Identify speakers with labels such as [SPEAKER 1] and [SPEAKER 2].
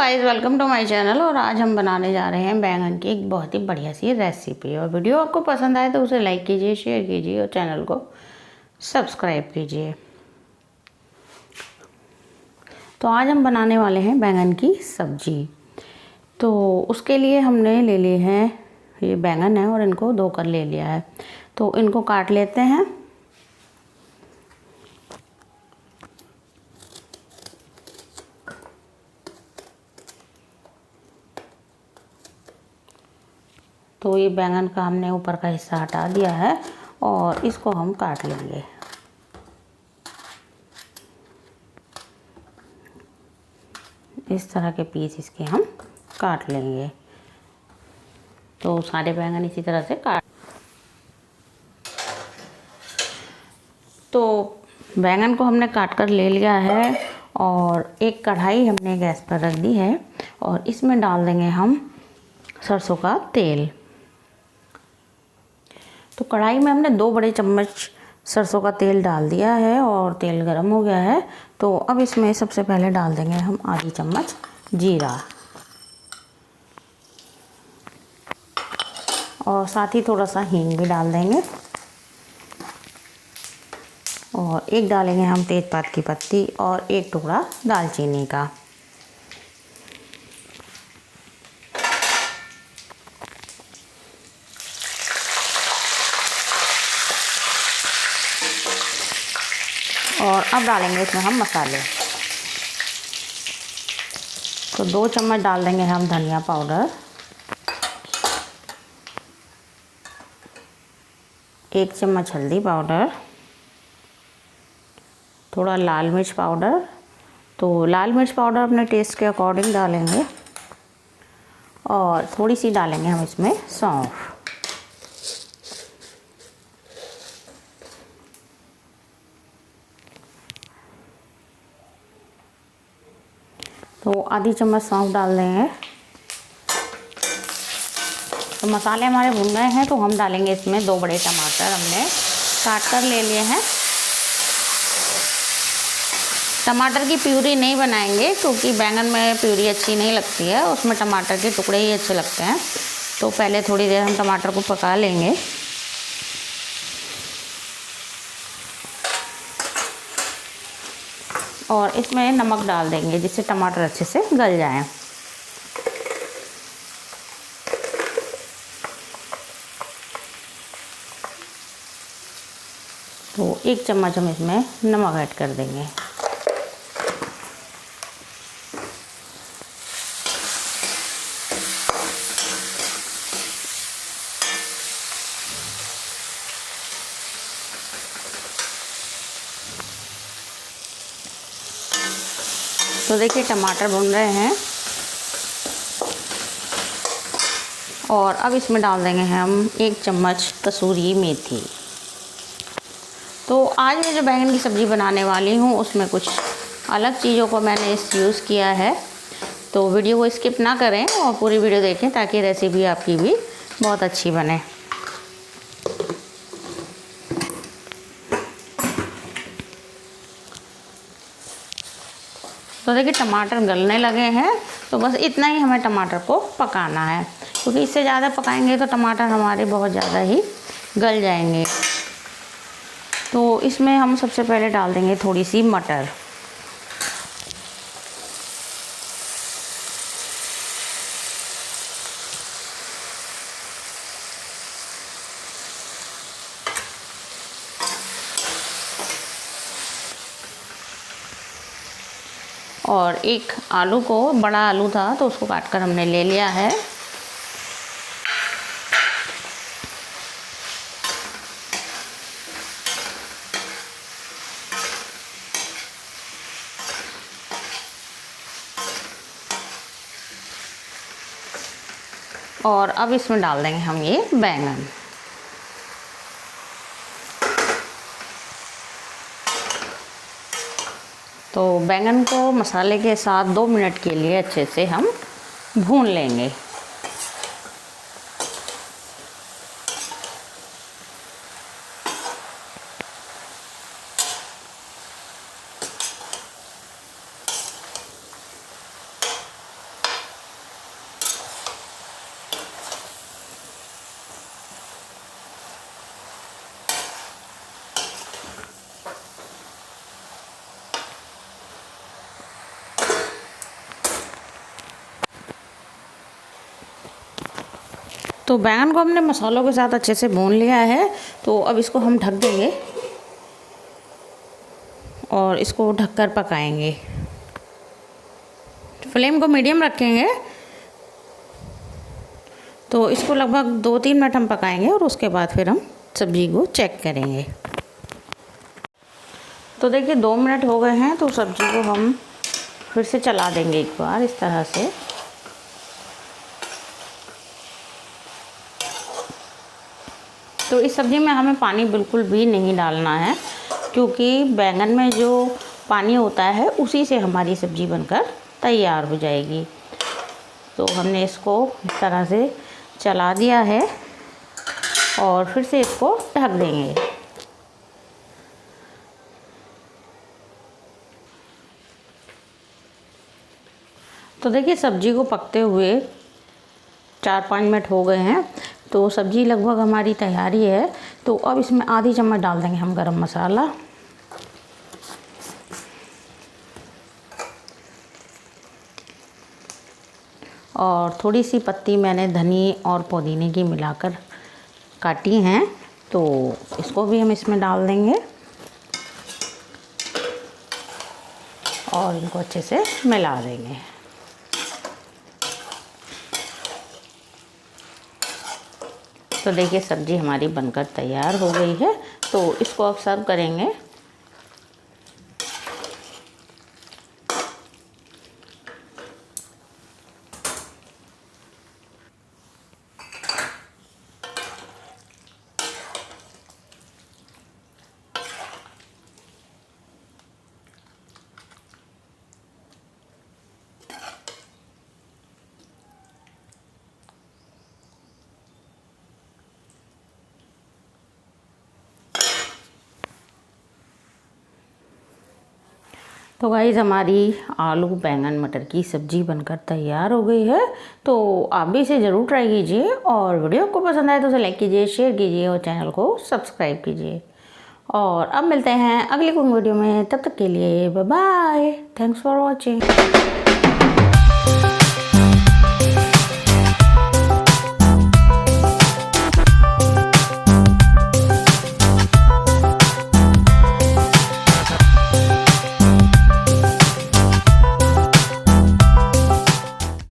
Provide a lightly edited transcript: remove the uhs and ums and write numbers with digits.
[SPEAKER 1] Guys, welcome to my channel. और आज हम बनाने जा रहे हैं बैंगन की एक बहुत ही बढ़िया सी रेसिपी। और वीडियो आपको पसंद आए तो उसे लाइक कीजिए, शेयर कीजिए और चैनल को सब्सक्राइब कीजिए। तो आज हम बनाने वाले हैं बैंगन की सब्जी। तो उसके लिए हमने ले लिए हैं, ये बैंगन है और इनको धोकर ले लिया है। तो इनको काट लेते हैं। तो ये बैंगन का हमने ऊपर का हिस्सा हटा दिया है और इसको हम काट लेंगे। इस तरह के पीस इसके हम काट लेंगे। तो सारे बैंगन इसी तरह से काट। तो बैंगन को हमने काट कर ले लिया है और एक कढ़ाई हमने गैस पर रख दी है और इसमें डाल देंगे हम सरसों का तेल। तो कढ़ाई में हमने 2 बड़े चम्मच सरसों का तेल डाल दिया है और तेल गर्म हो गया है। तो अब इसमें सबसे पहले डाल देंगे हम आधी चम्मच जीरा और साथ ही थोड़ा सा हींग भी डाल देंगे। और एक डालेंगे हम तेजपात की पत्ती और एक टुकड़ा दालचीनी का। और अब डालेंगे इसमें हम मसाले। तो 2 चम्मच डाल देंगे हम धनिया पाउडर, 1 चम्मच हल्दी पाउडर, थोड़ा लाल मिर्च पाउडर। तो लाल मिर्च पाउडर अपने टेस्ट के अकॉर्डिंग डालेंगे और थोड़ी सी डालेंगे हम इसमें सौंफ। तो आधी चम्मच सौंफ डाल देंगे। तो मसाले हमारे भुन गए हैं तो हम डालेंगे इसमें 2 बड़े टमाटर हमने काट कर ले लिए हैं। टमाटर की प्यूरी नहीं बनाएंगे क्योंकि बैंगन में प्यूरी अच्छी नहीं लगती है, उसमें टमाटर के टुकड़े ही अच्छे लगते हैं। तो पहले थोड़ी देर हम टमाटर को पका लेंगे। और इसमें नमक डाल देंगे जिससे टमाटर अच्छे से गल जाएं। तो 1 चम्मच हम इसमें नमक ऐड कर देंगे। तो देखिए टमाटर भुन रहे हैं और अब इसमें डाल देंगे हम 1 चम्मच कसूरी मेथी। तो आज मैं जो बैंगन की सब्ज़ी बनाने वाली हूँ उसमें कुछ अलग चीज़ों को मैंने यूज़ किया है। तो वीडियो को स्किप ना करें और पूरी वीडियो देखें ताकि रेसिपी आपकी भी बहुत अच्छी बने। तो देखिए टमाटर गलने लगे हैं। तो बस इतना ही हमें टमाटर को पकाना है क्योंकि इससे ज़्यादा पकाएंगे तो टमाटर हमारे बहुत ज़्यादा ही गल जाएंगे। तो इसमें हम सबसे पहले डाल देंगे थोड़ी सी मटर। और एक आलू को, बड़ा आलू था तो उसको काट कर हमने ले लिया है। और अब इसमें डाल देंगे हम ये बैंगन। तो बैंगन को मसाले के साथ 2 मिनट के लिए अच्छे से हम भून लेंगे। तो बैंगन को हमने मसालों के साथ अच्छे से भून लिया है। तो अब इसको हम ढक देंगे और इसको ढककर पकाएंगे। फ्लेम को मीडियम रखेंगे। तो इसको लगभग 2-3 मिनट हम पकाएंगे और उसके बाद फिर हम सब्ज़ी को चेक करेंगे। तो देखिए 2 मिनट हो गए हैं। तो सब्ज़ी को हम फिर से चला देंगे एक बार इस तरह से। तो इस सब्ज़ी में हमें पानी बिल्कुल भी नहीं डालना है, क्योंकि बैंगन में जो पानी होता है उसी से हमारी सब्ज़ी बनकर तैयार हो जाएगी। तो हमने इसको इस तरह से चला दिया है और फिर से इसको ढक देंगे। तो देखिए सब्ज़ी को पकते हुए 4-5 मिनट हो गए हैं। तो सब्ज़ी लगभग हमारी तैयारी है। तो अब इसमें आधी चम्मच डाल देंगे हम गरम मसाला और थोड़ी सी पत्ती मैंने धनी और पुदीने की मिलाकर काटी हैं। तो इसको भी हम इसमें डाल देंगे और इनको अच्छे से मिला देंगे। तो देखिए सब्ज़ी हमारी बनकर तैयार हो गई है। तो इसको अब सर्व करेंगे। तो गाइज़ हमारी आलू बैंगन मटर की सब्ज़ी बनकर तैयार हो गई है। तो आप भी इसे ज़रूर ट्राई कीजिए और वीडियो को पसंद आए तो उसे लाइक कीजिए, शेयर कीजिए और चैनल को सब्सक्राइब कीजिए। और अब मिलते हैं अगली कोई वीडियो में। तब तक के लिए bye bye. Thanks for watching.